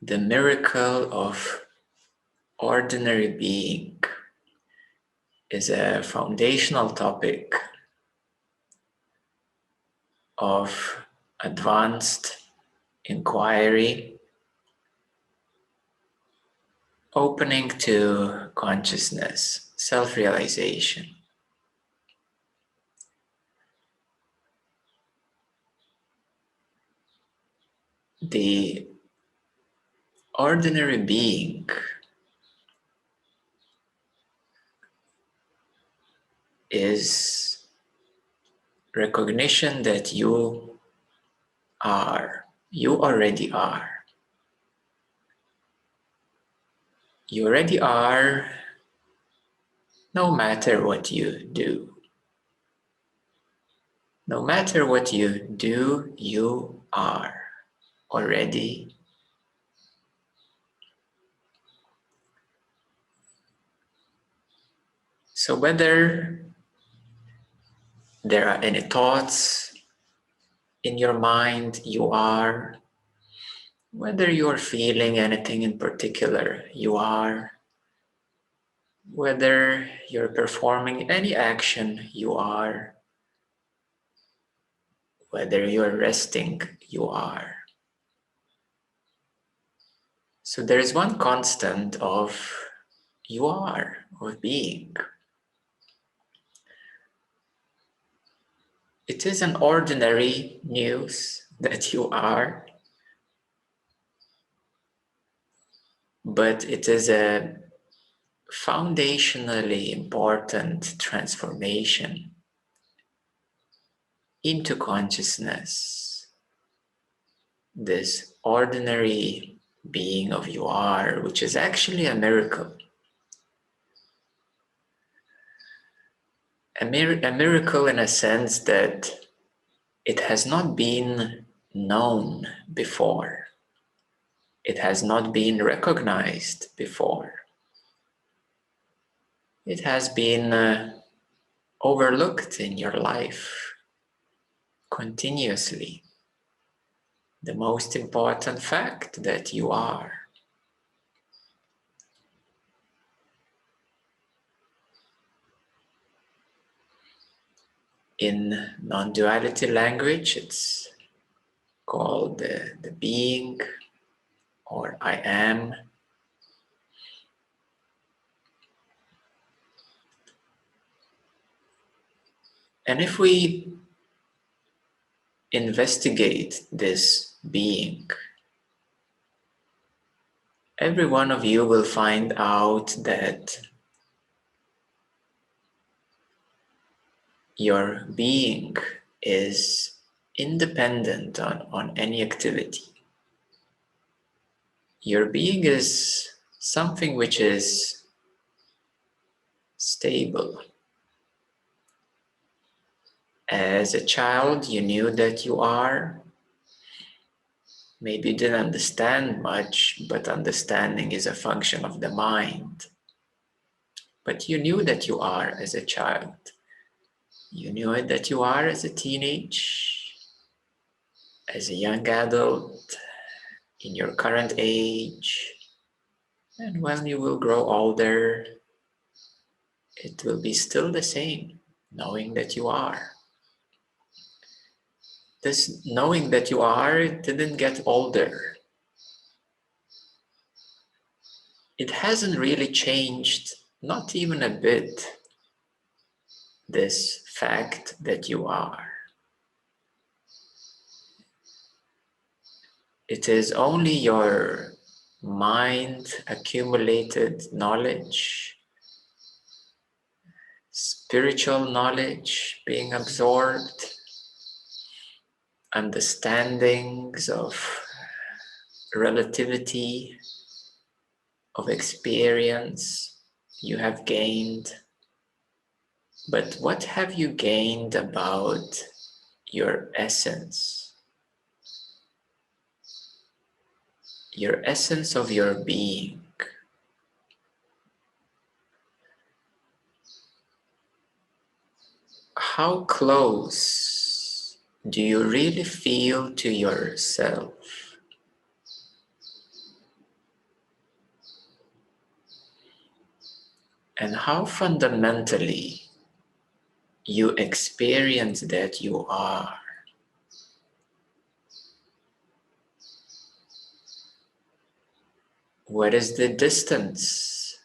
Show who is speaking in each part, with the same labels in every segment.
Speaker 1: The miracle of ordinary being is a foundational topic of advanced inquiry, opening to consciousness, self-realization. The ordinary being is recognition that you already are. You already are, no matter what you do. No matter what you do, you are already. So whether there are any thoughts in your mind, you are. Whether you're feeling anything in particular, you are. Whether you're performing any action, you are. Whether you're resting, you are. So there is one constant of you are, of being. It is an ordinary news that you are, but it is a foundationally important transformation into consciousness. This ordinary being of you are, which is actually a miracle. A miracle in a sense that it has not been known before. It has not been recognized before. It has been overlooked in your life continuously. The most important fact that you are. In non-duality language, it's called the being or I am. And if we investigate this being, every one of you will find out that your being is independent on any activity. Your being is something which is stable. As a child, you knew that you are. Maybe you didn't understand much, but understanding is a function of the mind. But you knew that you are as a child. You knew it that you are as a teenage, as a young adult, in your current age. And when you will grow older, it will be still the same, knowing that you are. This knowing that you are didn't get older. It hasn't really changed, not even a bit, this fact that you are. It is only your mind accumulated knowledge, spiritual knowledge being absorbed, understandings of relativity, of experience you have gained. But what have you gained about your essence? Your essence of your being. How close do you really feel to yourself? and how fundamentally you experience that you are. What is the distance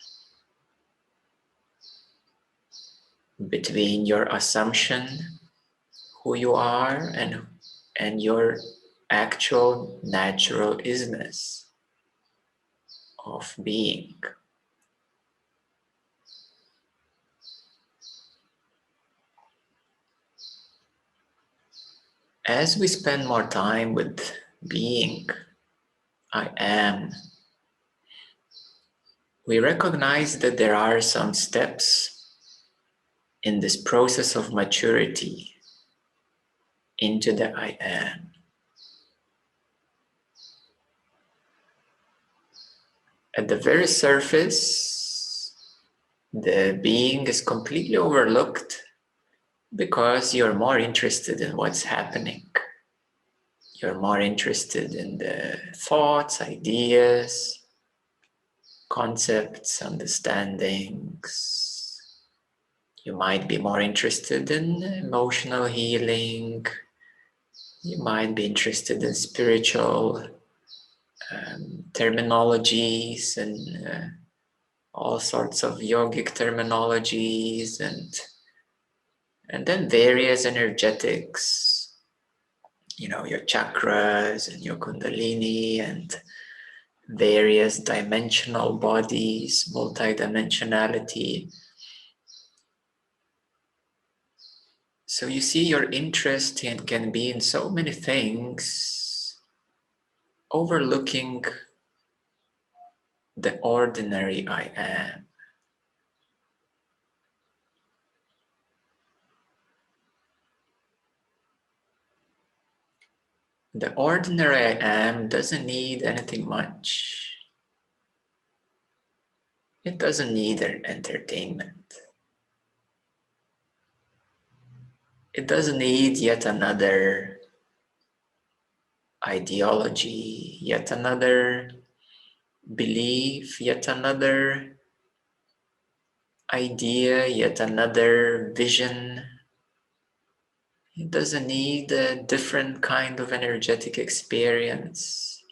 Speaker 1: between your assumption, who you are, and your actual natural isness of being? As we spend more time with being, I am, we recognize that there are some steps in this process of maturity into the I am. At the very surface, the being is completely overlooked because you're more interested in what's happening. You're more interested in the thoughts, ideas, concepts, understandings. You might be more interested in emotional healing. You might be interested in spiritual terminologies and all sorts of yogic terminologies and then various energetics, your chakras and your kundalini and various dimensional bodies, multidimensionality. So you see, your interest can be in so many things, overlooking the ordinary I am. The ordinary I am doesn't need anything much. It doesn't need entertainment. It doesn't need yet another ideology, yet another belief, yet another idea, yet another vision. It doesn't need a different kind of energetic experience.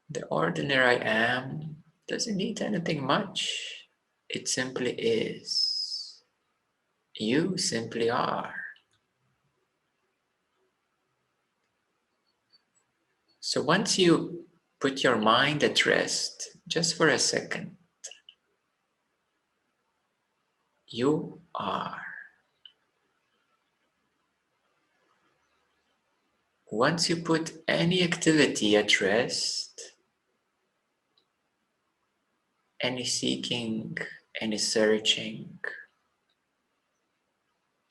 Speaker 1: The ordinary I am doesn't need anything much. It simply is. You simply are. So once you put your mind at rest, just for a second, you are. Once you put any activity at rest, any seeking, any searching,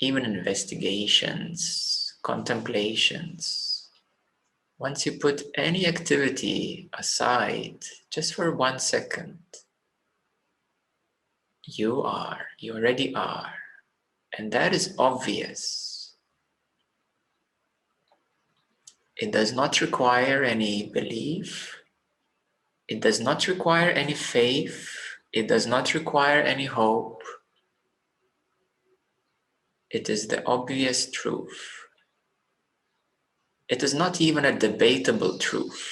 Speaker 1: even investigations, contemplations, once you put any activity aside, just for 1 second, you are, you already are, and that is obvious. It does not require any belief. It does not require any faith. It does not require any hope. It is the obvious truth. It is not even a debatable truth.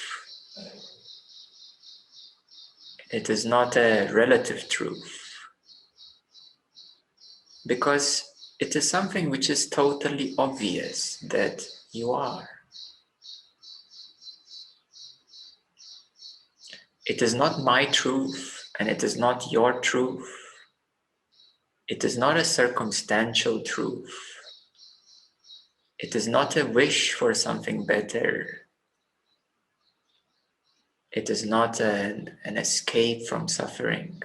Speaker 1: It is not a relative truth. Because it is something which is totally obvious that you are. It is not my truth and it is not your truth. It is not a circumstantial truth. It is not a wish for something better. It is not an escape from suffering.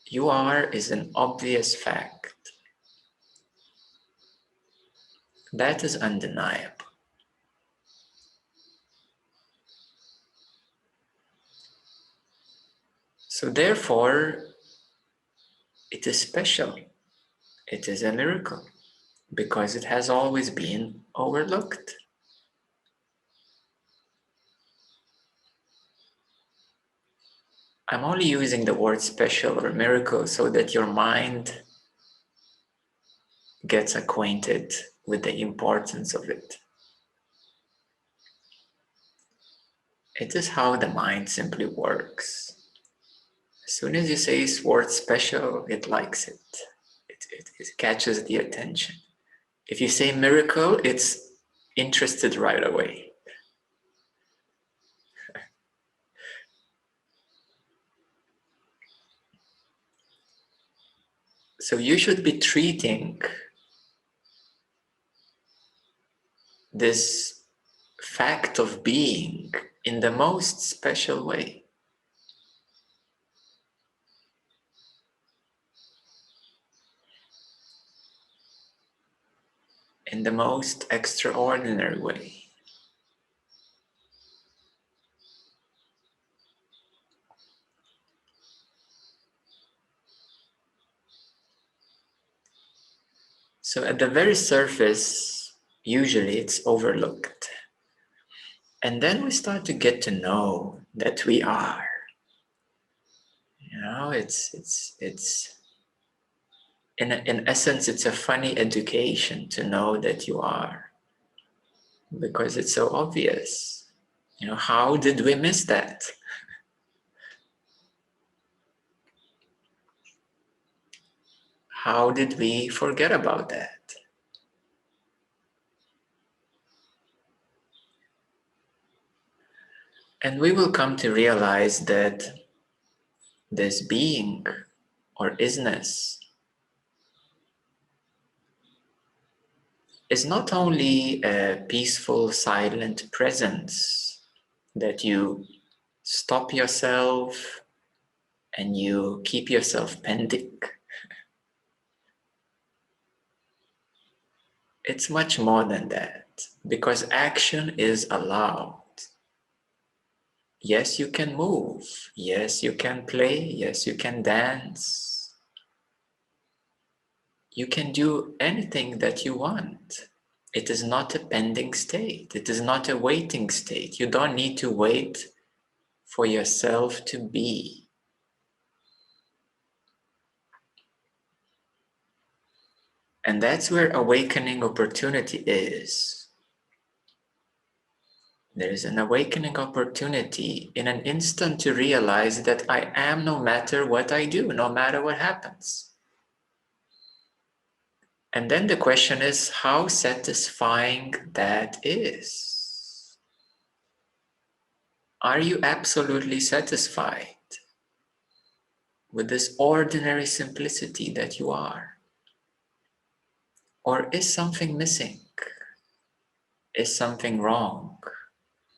Speaker 1: You are is an obvious fact. That is undeniable. So therefore, it is special. It is a miracle because it has always been overlooked. I'm only using the word special or miracle so that your mind gets acquainted with the importance of it. It is how the mind simply works. As soon as you say this word special, it likes it. It catches the attention. If you say miracle, it's interested right away. So you should be treating this fact of being in the most special way. In the most extraordinary way. So at the very surface, usually it's overlooked. And then we start to get to know that we are. You know, it's in essence, it's a funny education to know that you are, because it's so obvious. You know, how did we miss that? How did we forget about that? And we will come to realize that this being or is-ness is not only a peaceful, silent presence that you stop yourself and you keep yourself pending. It's much more than that, because action is allowed. Yes, you can move. Yes, you can play. Yes, you can dance. You can do anything that you want. It is not a pending state. It is not a waiting state. You don't need to wait for yourself to be. And that's where awakening opportunity is. There is an awakening opportunity in an instant to realize that I am no matter what I do, no matter what happens. And then the question is how satisfying that is. Are you absolutely satisfied with this ordinary simplicity that you are? Or is something missing? Is something wrong?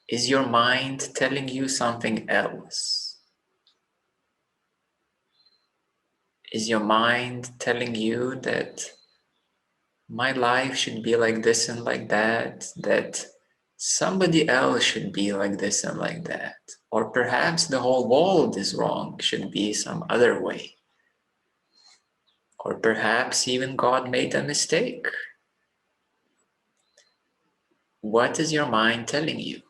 Speaker 1: Is your mind telling you something else? Is your mind telling you that my life should be like this and like that somebody else should be like this and like that, or perhaps the whole world is wrong, should be some other way, or perhaps even God made a mistake? What is your mind telling you?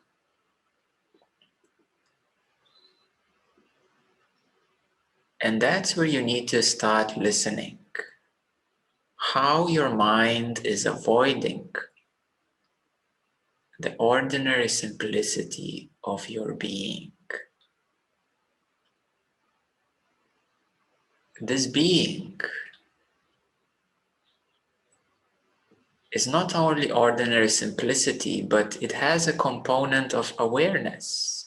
Speaker 1: And that's where you need to start listening. How your mind is avoiding the ordinary simplicity of your being. This being is not only ordinary simplicity, but it has a component of awareness.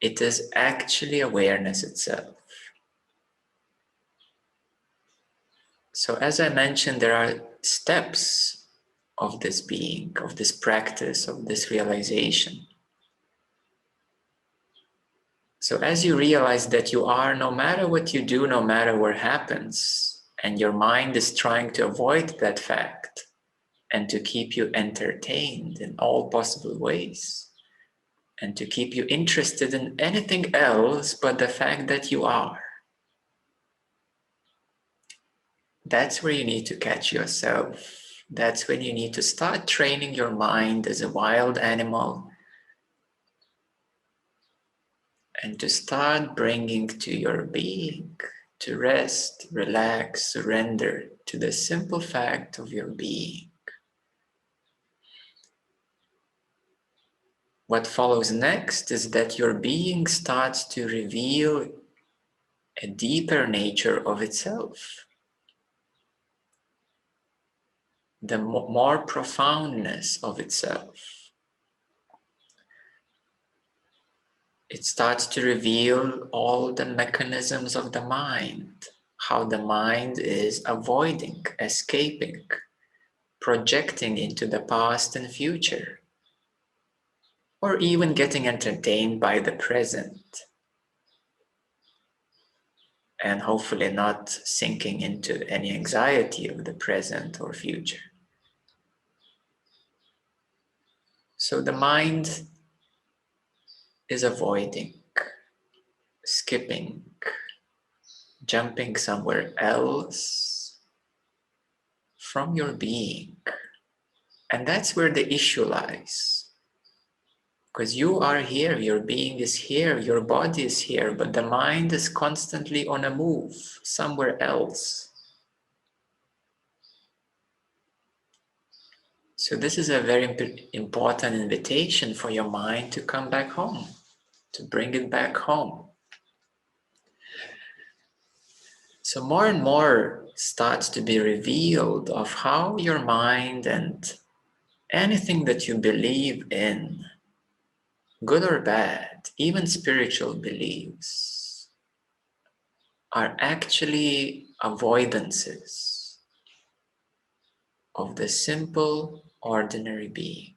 Speaker 1: It is actually awareness itself. So as I mentioned, there are steps of this being, of this practice, of this realization. So as you realize that you are, no matter what you do, no matter what happens, and your mind is trying to avoid that fact and to keep you entertained in all possible ways, and to keep you interested in anything else but the fact that you are. That's where you need to catch yourself. That's when you need to start training your mind as a wild animal, and to start bringing to your being, to rest, relax, surrender to the simple fact of your being. What follows next is that your being starts to reveal a deeper nature of itself, the more profoundness of itself. It starts to reveal all the mechanisms of the mind, how the mind is avoiding, escaping, projecting into the past and future, or even getting entertained by the present, and hopefully not sinking into any anxiety of the present or future. So the mind is avoiding, skipping, jumping somewhere else from your being. And that's where the issue lies. Because you are here, your being is here, your body is here, but the mind is constantly on a move somewhere else. So this is a very important invitation for your mind to come back home, to bring it back home. So more and more starts to be revealed of how your mind and anything that you believe in, good or bad, even spiritual beliefs, are actually avoidances of the simple, ordinary being.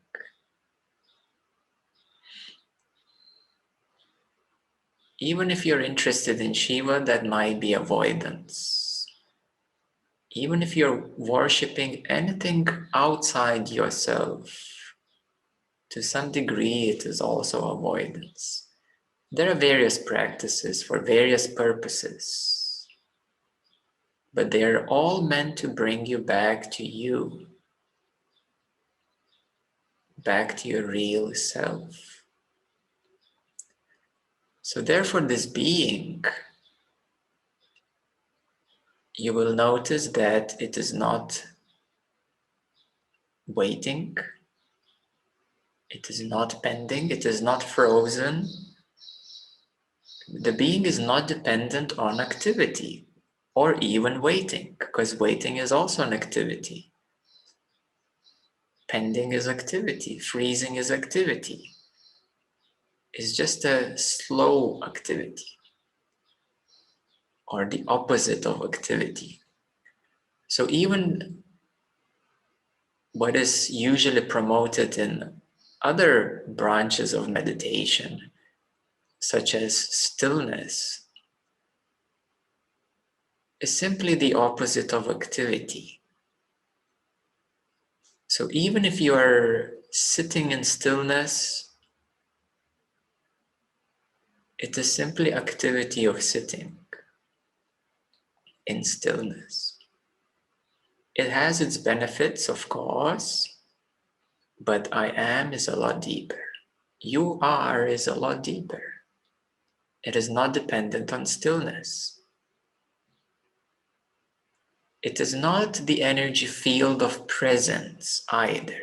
Speaker 1: Even if you're interested in Shiva, that might be avoidance. Even if you're worshipping anything outside yourself, to some degree it is also avoidance. There are various practices for various purposes, but they are all meant to bring you back to you, back to your real self. So therefore, this being, you will notice that it is not waiting, it is not pending, it is not frozen. The being is not dependent on activity or even waiting, because waiting is also an activity. Pending is activity, freezing is activity. It's just a slow activity or the opposite of activity. So even what is usually promoted in other branches of meditation, such as stillness, is simply the opposite of activity. So even if you are sitting in stillness, it is simply activity of sitting in stillness. It has its benefits, of course, but I am is a lot deeper. You are is a lot deeper. It is not dependent on stillness. It is not the energy field of presence either.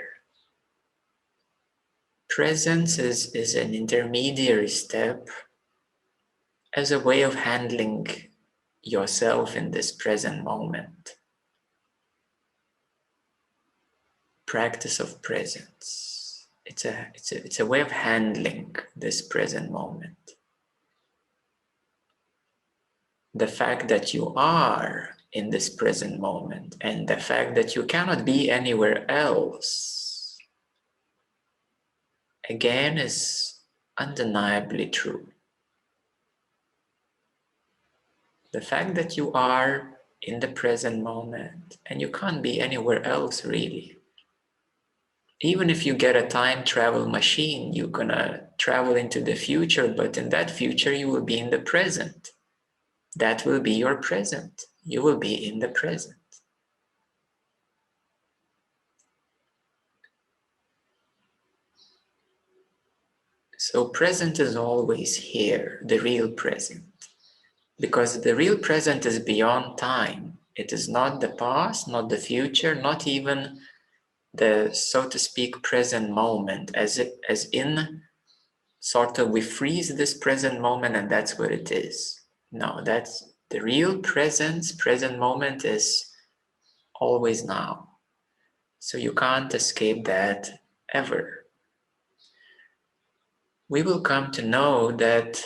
Speaker 1: Presence is an intermediary step as a way of handling yourself in this present moment. Practice of presence. It's a way of handling this present moment. The fact that you are in this present moment and the fact that you cannot be anywhere else, again, is undeniably true. The fact that you are in the present moment and you can't be anywhere else really. Even if you get a time travel machine, you're gonna travel into the future, but in that future you will be in the present. That will be your present. You will be in the present. So present is always here, the real present. Because the real present is beyond time. It is not the past, not the future, not even the, so to speak, present moment, as in sort of we freeze this present moment and that's what it is. No, that's the real present moment is always now. So you can't escape that ever. We will come to know that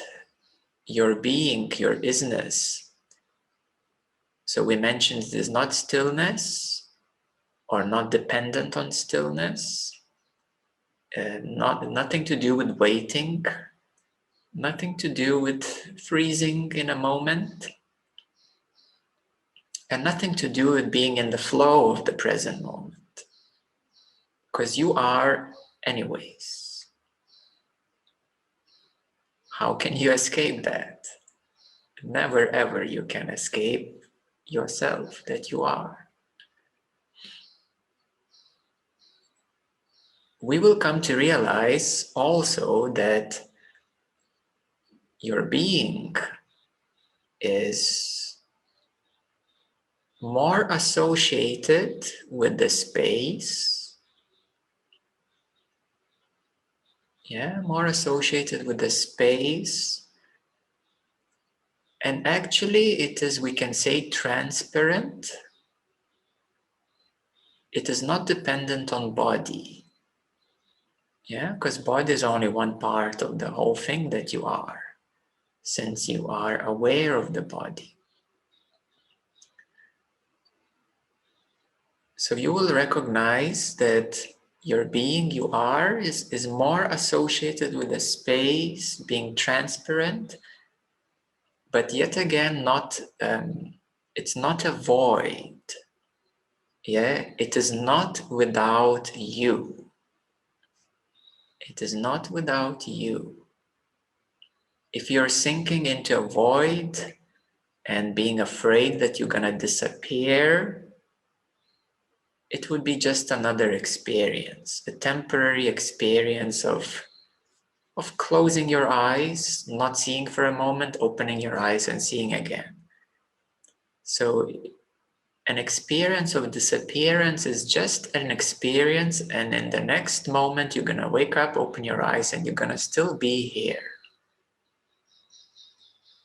Speaker 1: your being, your is-ness. So we mentioned it is not stillness or not dependent on stillness, nothing to do with waiting, nothing to do with freezing in a moment, and nothing to do with being in the flow of the present moment. Because you are anyways. How can you escape that? Never ever you can escape yourself that you are. We will come to realize also that your being is more associated with the space, more associated with the space, and actually it is, we can say, transparent. It is not dependent on body, because body is only one part of the whole thing that you are, since you are aware of the body. So you will recognize that your being, you are, is more associated with the space, being transparent, but yet again, it's not a void. It is not without you. It is not without you. If you're sinking into a void and being afraid that you're gonna disappear, it would be just another experience, a temporary experience of closing your eyes, not seeing for a moment, opening your eyes and seeing again. So an experience of disappearance is just an experience, and in the next moment you're gonna wake up, open your eyes, and you're gonna still be here.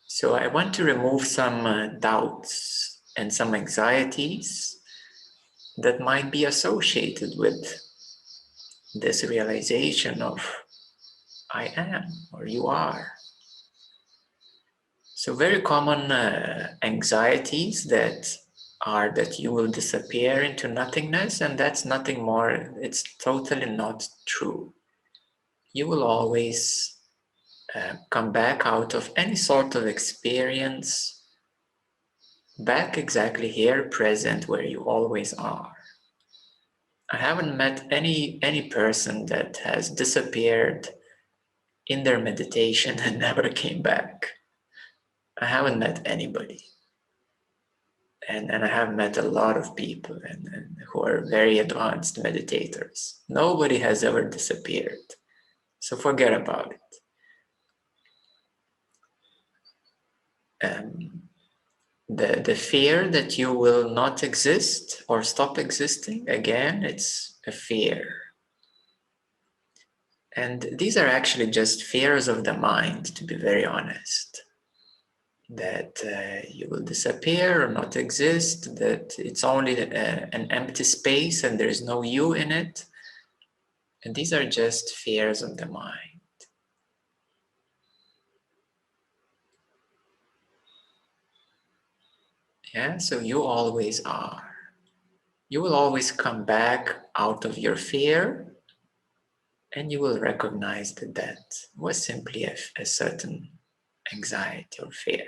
Speaker 1: So I want to remove some doubts and some anxieties that might be associated with this realization of I am, or you are. So very common anxieties that are that you will disappear into nothingness, and that's nothing more, it's totally not true. You will always come back out of any sort of experience, back exactly here, present, where you always are. I haven't met any person that has disappeared in their meditation and never came back. I haven't met anybody. And I have met a lot of people and who are very advanced meditators. Nobody has ever disappeared. So forget about it. The fear that you will not exist or stop existing, again, it's a fear. And these are actually just fears of the mind, to be very honest. That you will disappear or not exist, that it's only an empty space and there's no you in it. And these are just fears of the mind. So you always are. You will always come back out of your fear, and you will recognize that that was simply a certain anxiety or fear.